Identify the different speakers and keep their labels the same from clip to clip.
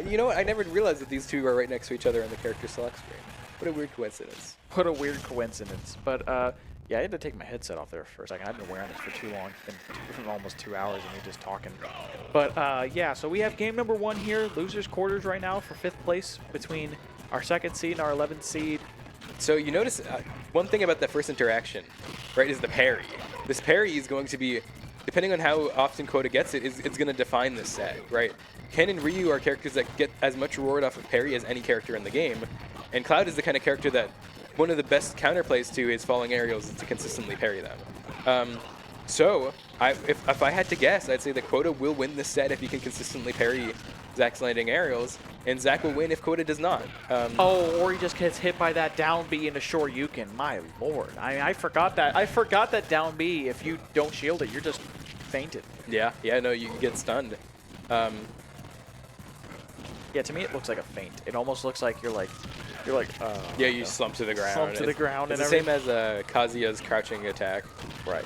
Speaker 1: You know what? I never realized that these two are right next to each other on the character select screen. What a weird coincidence.
Speaker 2: What a weird coincidence. But yeah, I had to take my headset off there for a second. I've been wearing this for too long. It's been almost 2 hours of me just talking. But yeah, so we have game number 1 here. Losers quarters right now for 5th place between our 2nd seed and our 11th seed.
Speaker 1: So you notice one thing about that first interaction, right, is the parry. This parry is going to be, depending on how often Quota gets it, it's going to define this set, right? Ken and Ryu are characters that get as much reward off of parry as any character in the game. And Cloud is the kind of character that one of the best counterplays to his falling aerials is to consistently parry them. So if I had to guess, I'd say that Quota will win this set if he can consistently parry Zach's landing aerials, and Zach will win if Quota does not.
Speaker 2: Oh, or he just gets hit by that down B into short Yukin. My lord, I forgot that. I forgot that down B. If you don't shield it, you're just fainted.
Speaker 1: Yeah, no, you get stunned.
Speaker 2: Yeah, to me it looks like a feint. It almost looks like you're like.
Speaker 1: Yeah, you slump to the ground.
Speaker 2: Slump to the ground.
Speaker 1: It's the same as Kazuya's crouching attack.
Speaker 2: Right.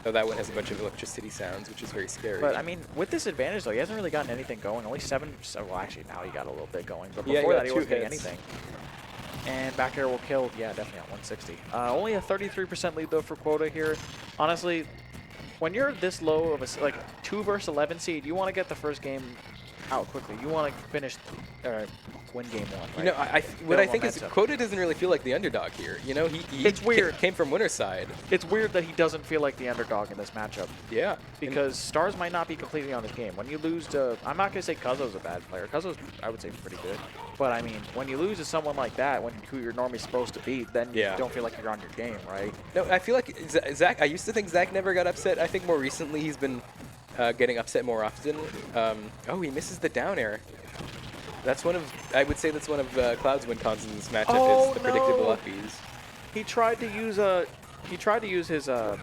Speaker 1: So that one has a bunch of electricity sounds, which is very scary.
Speaker 2: But I mean, with this advantage though, he hasn't really gotten anything going. Only 7. So, well, actually now he got a little bit going, but
Speaker 1: yeah,
Speaker 2: before that he wasn't getting
Speaker 1: hits.
Speaker 2: anything. And back air will kill. Yeah, definitely at 160. Only a 33% lead though for Quota here. Honestly, when you're this low of a 2 versus 11 seed, you want to get the first game out quickly. You want to finish, win game 1. Right?
Speaker 1: You know, what I think is Quota doesn't really feel like the underdog here. You know, he
Speaker 2: it's weird.
Speaker 1: Came from winner's side.
Speaker 2: It's weird that he doesn't feel like the underdog in this matchup.
Speaker 1: Yeah.
Speaker 2: Because StarZ might not be completely on this game. When you lose to, I'm not going to say Kuzo's a bad player. Kuzo's, I would say, pretty good. But I mean, when you lose to someone like that, who you're normally supposed to beat, then you don't feel like you're on your game, right?
Speaker 1: No, I feel like Zach, I used to think Zach never got upset. I think more recently he's been getting upset more often. Oh, he misses the down air. That's one of, I would say that's one of Cloud's win cons in this matchup, is the predictable upbees.
Speaker 2: He tried to use his I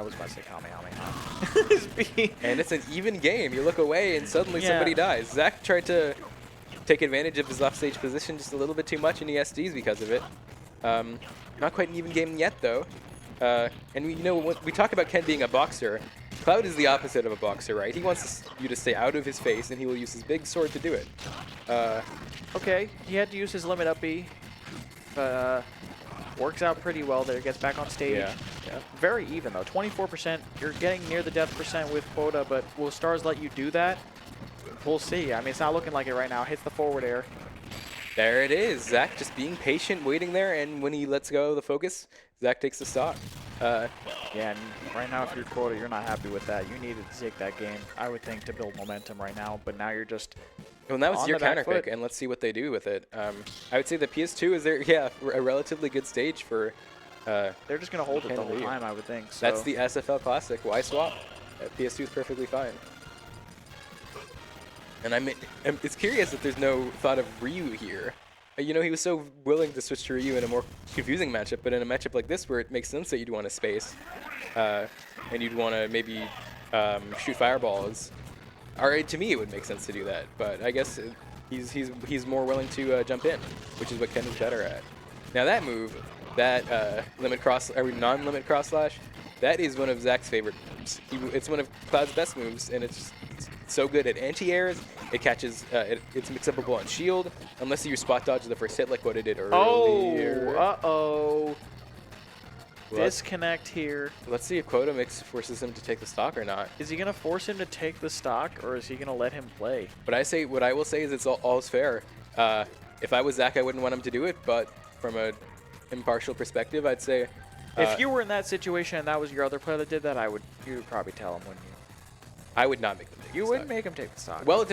Speaker 2: was about to say Kamehameha. His B.
Speaker 1: And it's an even game. You look away and suddenly somebody dies. Zach tried to take advantage of his offstage position just a little bit too much in ESDs because of it. Not quite an even game yet though. And you know, when we talk about Ken being a boxer, Cloud is the opposite of a boxer, right? He wants you to stay out of his face, and he will use his big sword to do it.
Speaker 2: Okay, he had to use his limit up B. Works out pretty well there. Gets back on stage.
Speaker 1: Yeah.
Speaker 2: Very even though. 24%. You're getting near the death percent with Quota, but will StarZ let you do that? We'll see. I mean, it's not looking like it right now. Hits the forward air.
Speaker 1: There it is. Zach just being patient, waiting there, and when he lets go of the focus, Zach takes the stock.
Speaker 2: Yeah, and right now if you're Quota, you're not happy with that. You needed to take that game, I would think, to build momentum right now, but now you're just
Speaker 1: well, that was your counter
Speaker 2: foot.
Speaker 1: pick, and let's see what they do with it. I would say the PS2 is a relatively good stage for...
Speaker 2: they're just going to hold it the whole time, I would think. So.
Speaker 1: That's the SFL Classic. Why swap? PS2 is perfectly fine. And it's curious that there's no thought of Ryu here. You know, he was so willing to switch to Ryu in a more confusing matchup, but in a matchup like this where it makes sense that you'd want to space, and you'd want to maybe shoot fireballs, to me it would make sense to do that. But I guess he's more willing to jump in, which is what Ken is better at. Now that move, that non-limit cross slash, that is one of Zach's favorite moves. It's one of Cloud's best moves, and it's so good at anti-airs. It catches, it's mix-upable on shield, unless you spot dodge the first hit like what it did earlier.
Speaker 2: Oh, uh-oh. Disconnect here.
Speaker 1: Let's see if Quota forces him to take the stock or not.
Speaker 2: Is he going to force him to take the stock, or is he going to let him play?
Speaker 1: What I will say is it's all's fair. If I was Zach, I wouldn't want him to do it, but from an impartial perspective, I'd say...
Speaker 2: if you were in that situation and that was your other player that did that, you would probably tell him, wouldn't you?
Speaker 1: I would not make them take the stock.
Speaker 2: You wouldn't make him take the stock.
Speaker 1: Well, it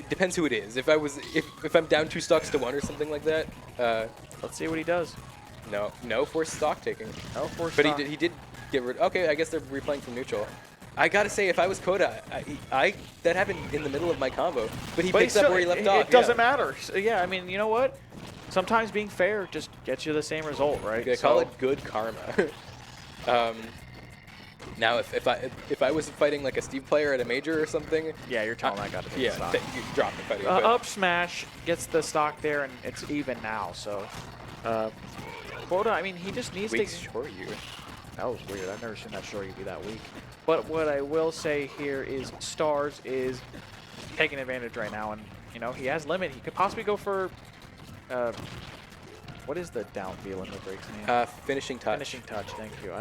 Speaker 1: depends who it is. If I'm down 2 stocks to 1 or something like that.
Speaker 2: Let's see what he does.
Speaker 1: No forced stock taking.
Speaker 2: No forced stock.
Speaker 1: But he did get rid. Okay, I guess they're replaying from neutral. I gotta say, if I was Quota, that happened in the middle of my combo, but he picks up where he left off.
Speaker 2: It doesn't matter. So, yeah, I mean, you know what? Sometimes being fair just gets you the same result, right?
Speaker 1: They call it good karma. Now, if I was fighting like a Steve player at a major or soming,
Speaker 2: yeah, you're telling that guy to take the stock.
Speaker 1: You drop the fighting.
Speaker 2: Up smash gets the stock there, and it's even now. So, Quota, I mean, he just needs to.
Speaker 1: Short you.
Speaker 2: That was weird. I've never seen that short you be that weak. But what I will say here is StarZ is taking advantage right now, and you know he has limit. He could possibly go for what is the down B limit breaks name?
Speaker 1: Finishing touch.
Speaker 2: Finishing touch. Thank you.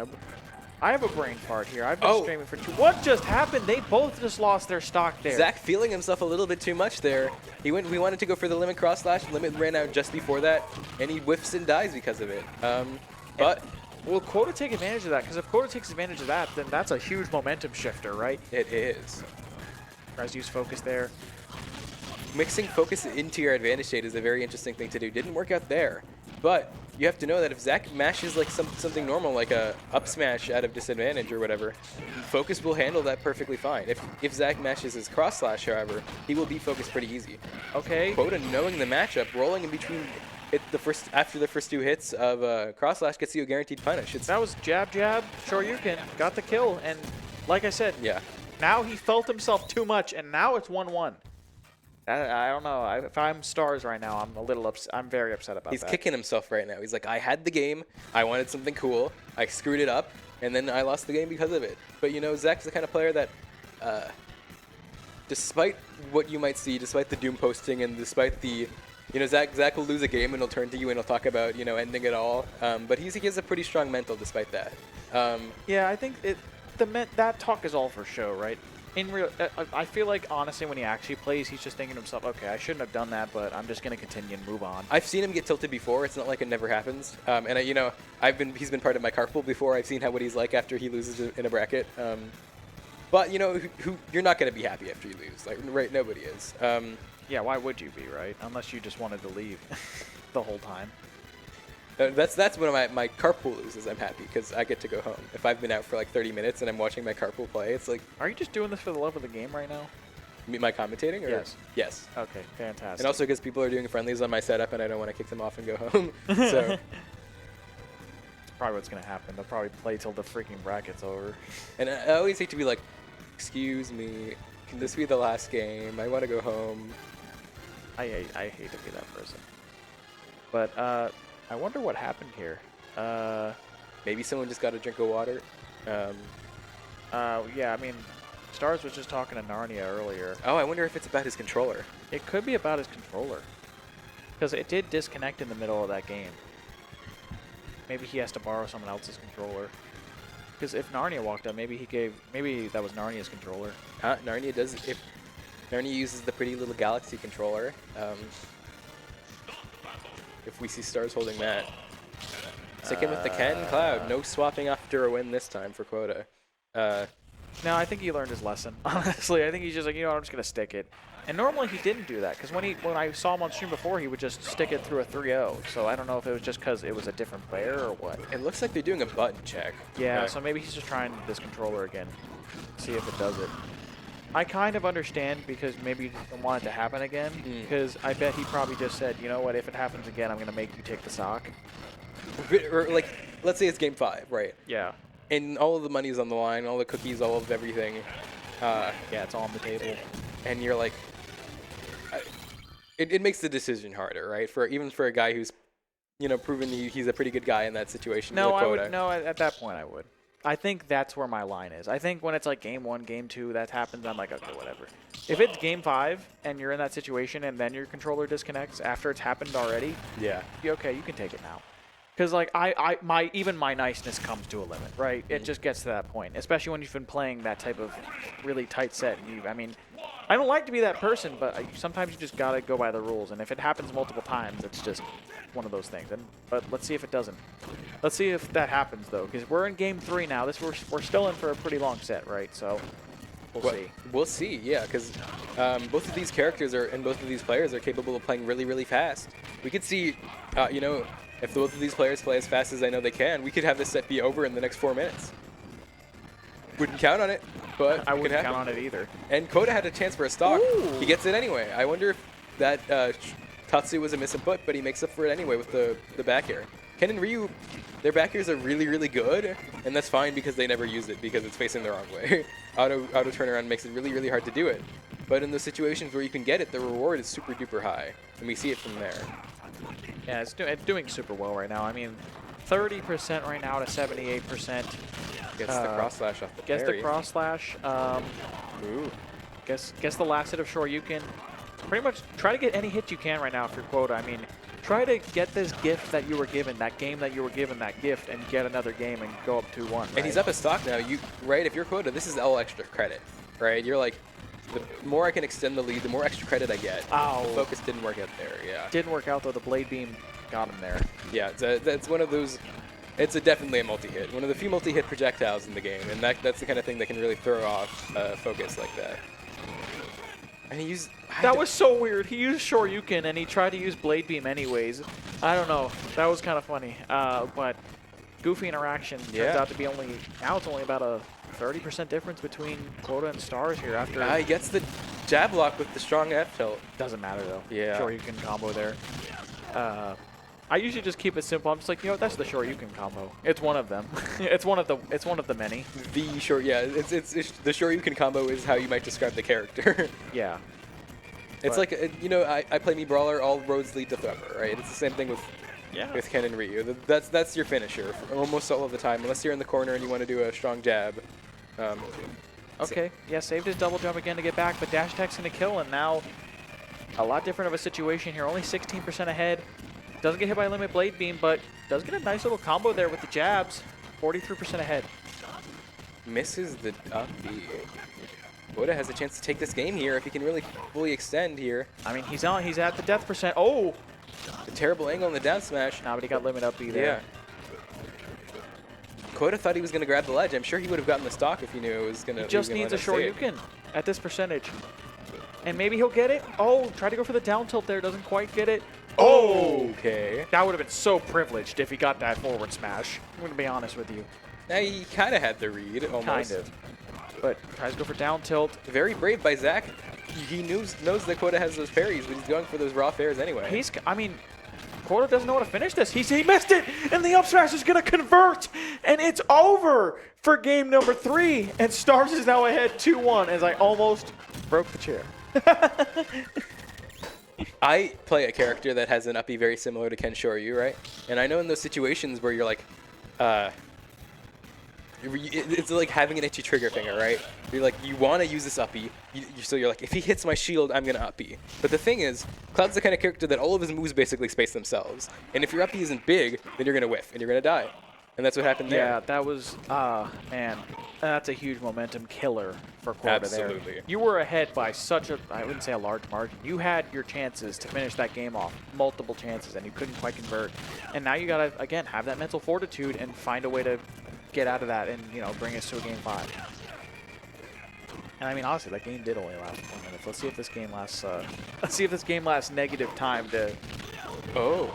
Speaker 2: I have a brain fart here. I've been streaming for 2. What just happened? They both just lost their stock there.
Speaker 1: Zach feeling himself a little bit too much there. We wanted to go for the limit cross slash. Limit ran out just before that, and he whiffs and dies because of it. But
Speaker 2: will Quota take advantage of that? Because if Quota takes advantage of that, then that's a huge momentum shifter, right?
Speaker 1: it is.
Speaker 2: Tries to use focus there.
Speaker 1: Mixing focus into your advantage state is a very interesting thing to do. Didn't work out there, but you have to know that if Zach mashes like something normal, like a up smash out of disadvantage or whatever, focus will handle that perfectly fine. If Zach mashes his cross slash, however, he will be focused pretty easy.
Speaker 2: Okay.
Speaker 1: Quota knowing the matchup, rolling in between after the first 2 hits of cross slash gets you a guaranteed punish.
Speaker 2: That was jab, jab, Shoryuken, got the kill, and like I said,
Speaker 1: yeah.
Speaker 2: Now he felt himself too much, and now it's 1-1. I don't know. If I'm StarZ right now, I'm a little upset. I'm very upset about that.
Speaker 1: He's kicking himself right now. He's like, I had the game. I wanted something cool. I screwed it up, and then I lost the game because of it. But, you know, Zach's the kind of player that, despite what you might see, despite the Doom posting, and despite the, you know, Zach will lose a game, and he'll turn to you, and he'll talk about, you know, ending it all. But he has a pretty strong mental despite that.
Speaker 2: Yeah, I think that talk is all for show, right? In real, I feel like honestly, when he actually plays, he's just thinking to himself, "Okay, I shouldn't have done that, but I'm just gonna continue and move on."
Speaker 1: I've seen him get tilted before. It's not like it never happens. And you know, he's been part of my carpool before. I've seen what he's like after he loses in a bracket. But you know, you're not gonna be happy after you lose. Like, right? Nobody is.
Speaker 2: Yeah, why would you be, right? Unless you just wanted to leave the whole time.
Speaker 1: That's when my carpool loses. I'm happy because I get to go home. If I've been out for like 30 minutes and I'm watching my carpool play, it's like.
Speaker 2: Are you just doing this for the love of the game right now?
Speaker 1: My commentating? Or?
Speaker 2: Yes.
Speaker 1: Yes.
Speaker 2: Okay, fantastic.
Speaker 1: And also because people are doing friendlies on my setup and I don't want to kick them off and go home. So.
Speaker 2: That's probably what's gonna happen. They'll probably play till the freaking bracket's over.
Speaker 1: And I always hate to be like, excuse me, can this be the last game? I want to go home.
Speaker 2: I hate to be that person. But I wonder what happened here.
Speaker 1: Maybe someone just got a drink of water.
Speaker 2: Yeah, I mean, StarZ was just talking to Narnia earlier.
Speaker 1: Oh, I wonder if it's about his controller.
Speaker 2: It could be about his controller. Because it did disconnect in the middle of that game. Maybe he has to borrow someone else's controller. Because if Narnia walked up, maybe that was Narnia's controller.
Speaker 1: Narnia does. If Narnia uses the pretty little Galaxy controller. If we see StarZ holding that. Stick him with the Ken Cloud. No swapping after a win this time for Quota.
Speaker 2: No, I think he learned his lesson. Honestly, I think he's just like, you know what, I'm just going to stick it. And normally he didn't do that, because when I saw him on stream before, he would just stick it through a 3-0. So I don't know if it was just because it was a different player or what.
Speaker 1: It looks like they're doing a button check.
Speaker 2: Yeah, so maybe he's just trying this controller again. See if it does it. I kind of understand, because maybe he didn't want it to happen again. Because I bet he probably just said, you know what, if it happens again, I'm going to make you take the sock.
Speaker 1: Or like, let's say it's game 5, right?
Speaker 2: Yeah.
Speaker 1: And all of the money's on the line, all the cookies, all of everything.
Speaker 2: Yeah, it's all on the table.
Speaker 1: And you're like, it makes the decision harder, right? Even for a guy who's, you know, proven he's a pretty good guy in that situation.
Speaker 2: No,
Speaker 1: with
Speaker 2: I would.
Speaker 1: Quota.
Speaker 2: No, at that point I would. I think that's where my line is. I think when it's like game 1, game 2, that happens, I'm like, okay, whatever. If it's game 5 and you're in that situation and then your controller disconnects after it's happened already,
Speaker 1: yeah,
Speaker 2: okay, you can take it now. Because like even my niceness comes to a limit, right? It just gets to that point, especially when you've been playing that type of really tight set. I mean, I don't like to be that person, but sometimes you just gotta go by the rules. And if it happens multiple times, it's just one of those things. But let's see if it doesn't. Let's see if that happens though, because we're in game 3 now. We're still in for a pretty long set, right? So we'll see.
Speaker 1: We'll see, yeah, because both of these characters and both of these players are capable of playing really, really fast. We could see, you know, if both of these players play as fast as I know they can, we could have this set be over in the next 4 minutes. Wouldn't count on it, but
Speaker 2: I wouldn't count on it either.
Speaker 1: And Quota had a chance for a stock.
Speaker 2: Ooh.
Speaker 1: He gets it anyway. I wonder if that Tatsu was a misinput, but he makes up for it anyway with the back air. Ken and Ryu, their back airs are really, really good, and that's fine because they never use it because it's facing the wrong way. Auto turnaround makes it really, really hard to do it. But in those situations where you can get it, the reward is super duper high, and we see it from there.
Speaker 2: Yeah, it's doing super well right now. I mean, 30% right now to 78%.
Speaker 1: Gets the cross slash off the
Speaker 2: Gets
Speaker 1: parry.
Speaker 2: the cross slash.
Speaker 1: Ooh.
Speaker 2: Gets the last hit of Shoryuken. Pretty much try to get any hit you can right now for Quota. I mean, try to get this gift that you were given, that game that you were given that gift, and get another game and go up 2-1. Right?
Speaker 1: And he's up a stock now. Right? If you're Quota, this is all extra credit, right? You're like, the more I can extend the lead, the more extra credit I get.
Speaker 2: Ow.
Speaker 1: The focus didn't work out there. Yeah.
Speaker 2: Didn't work out though. The blade beam got him there.
Speaker 1: Yeah. That's one of those. It's definitely a multi-hit. One of the few multi-hit projectiles in the game, and that's the kind of thing that can really throw off focus like that. And he used.
Speaker 2: That was so weird. He used Shoryuken and he tried to use Blade Beam anyways. I don't know. That was kind of funny. But goofy interaction turns out to be now it's only about a 30% difference between Quota and StarZ here after.
Speaker 1: He gets the jab lock with the strong F tilt.
Speaker 2: Doesn't matter though.
Speaker 1: Yeah.
Speaker 2: Shoryuken combo there. I usually just keep it simple. I'm just like, you know what, that's the Shoryuken combo. It's one of them. it's one of the many.
Speaker 1: The the Shoryuken combo is how you might describe the character.
Speaker 2: Yeah.
Speaker 1: It's like, I play me Brawler, all roads lead to Thumper, right? It's the same thing with Ken and Ryu. That's your finisher for almost all of the time, unless you're in the corner and you want to do a strong jab.
Speaker 2: Okay, yeah, saved his double jump again to get back, but dash attack's going to kill, and now a lot different of a situation here. Only 16% ahead. Doesn't get hit by Limit Blade Beam, but does get a nice little combo there with the jabs. 43% ahead.
Speaker 1: Misses the up B. Quota has a chance to take this game here if he can really fully extend here.
Speaker 2: I mean, he's at the death percent. Oh!
Speaker 1: The terrible angle on the down smash.
Speaker 2: Nah, but he got Limit Up B there.
Speaker 1: Yeah. Quota thought he was going to grab the ledge. I'm sure he would have gotten the stock if he knew it was going to.
Speaker 2: He just needs a Shoryuken at this percentage. And maybe he'll get it. Oh, try to go for the down tilt there. Doesn't quite get it. Oh!
Speaker 1: Okay.
Speaker 2: That would have been so privileged if he got that forward smash. I'm going to be honest with you.
Speaker 1: He kind of had the read, almost.
Speaker 2: Kind of. But tries to go for down tilt.
Speaker 1: Very brave by Zach. He knows that Quota has those parries, but he's going for those raw fairs anyway.
Speaker 2: I mean, Quota doesn't know how to finish this. He missed it, and the up smash is going to convert, and it's over for game number 3. And StarZ is now ahead 2-1 as I almost broke the chair.
Speaker 1: I play a character that has an uppy very similar to Ken Shoryu, right? And I know in those situations where you're like, it's like having an itchy trigger finger, right? You're like, you want to use this uppy, so you're like, if he hits my shield, I'm going to uppy. But the thing is, Cloud's the kind of character that all of his moves basically space themselves. And if your uppy isn't big, then you're going to whiff, and you're going to die. And that's what happened there.
Speaker 2: Yeah, that was, man, that's a huge momentum killer for Quota there.
Speaker 1: Absolutely.
Speaker 2: You were ahead by such a, I wouldn't say a large margin. You had your chances to finish that game off, multiple chances, and you couldn't quite convert. And now you got to, again, have that mental fortitude and find a way to get out of that and, bring us to a game 5. And I mean, honestly, that game did only last 4 minutes. Let's see if this game lasts, negative time to...
Speaker 1: Oh.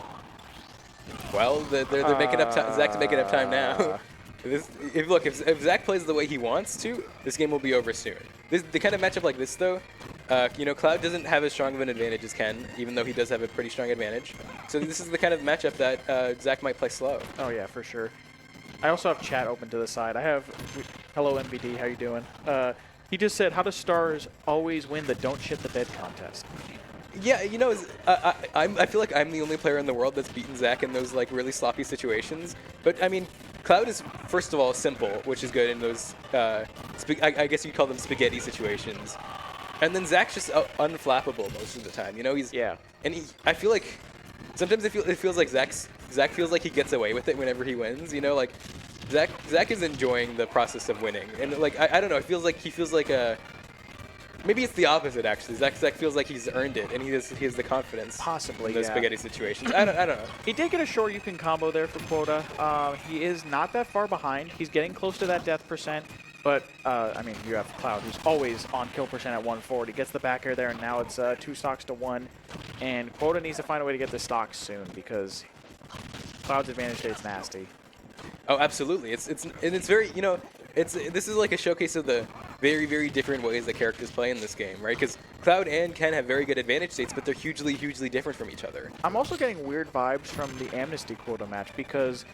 Speaker 1: Well, they're making up time. Zach's making up time now. If Zach plays the way he wants to, this game will be over soon. The kind of matchup like this, though, Cloud doesn't have as strong of an advantage as Ken, even though he does have a pretty strong advantage. So this is the kind of matchup that Zach might play slow.
Speaker 2: Oh yeah, for sure. I also have chat open to the side. I have, hello MVD, how you doing? He just said, how does StarZ always win the Don't Shit the Bed contest?
Speaker 1: Yeah, I feel like I'm the only player in the world that's beaten Zach in those like really sloppy situations. But I mean, Cloud is first of all simple, which is good in those. I guess you'd call them spaghetti situations. And then Zach's just unflappable most of the time. He's And I feel like sometimes it feels like Zach feels like he gets away with it whenever he wins. Like Zach is enjoying the process of winning, and like I don't know, he feels like maybe it's the opposite, actually. Zach feels like he's earned it, and he has the confidence.
Speaker 2: Possibly,
Speaker 1: in those spaghetti situations. I don't know.
Speaker 2: He did get a Shoryuken combo there for Quota. He is not that far behind. He's getting close to that death percent. But, I mean, you have Cloud, who's always on kill percent at 140. Gets the back air there, and now it's 2 stocks to 1. And Quota needs to find a way to get the stocks soon, because Cloud's advantage state's nasty.
Speaker 1: Oh, absolutely. It's very, this is like a showcase of the very, very different ways that characters play in this game, right? Because Cloud and Ken have very good advantage states, but they're hugely, hugely different from each other.
Speaker 2: I'm also getting weird vibes from the Amnesty Quota match, because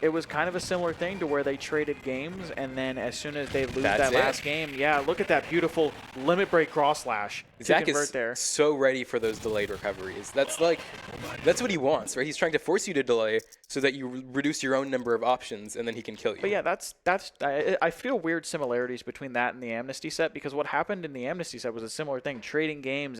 Speaker 2: it was kind of a similar thing to where they traded games, and then as soon as they lose
Speaker 1: That's
Speaker 2: that
Speaker 1: it.
Speaker 2: last game, yeah, look at that beautiful limit break cross slash to
Speaker 1: Zach
Speaker 2: convert
Speaker 1: is
Speaker 2: there.
Speaker 1: so ready for those delayed recoveries. That's what he wants, right? He's trying to force you to delay so that you reduce your own number of options, and then he can kill you.
Speaker 2: But yeah, I feel weird similarities between that and the Amnesty set, because what happened in the Amnesty set was a similar thing, trading games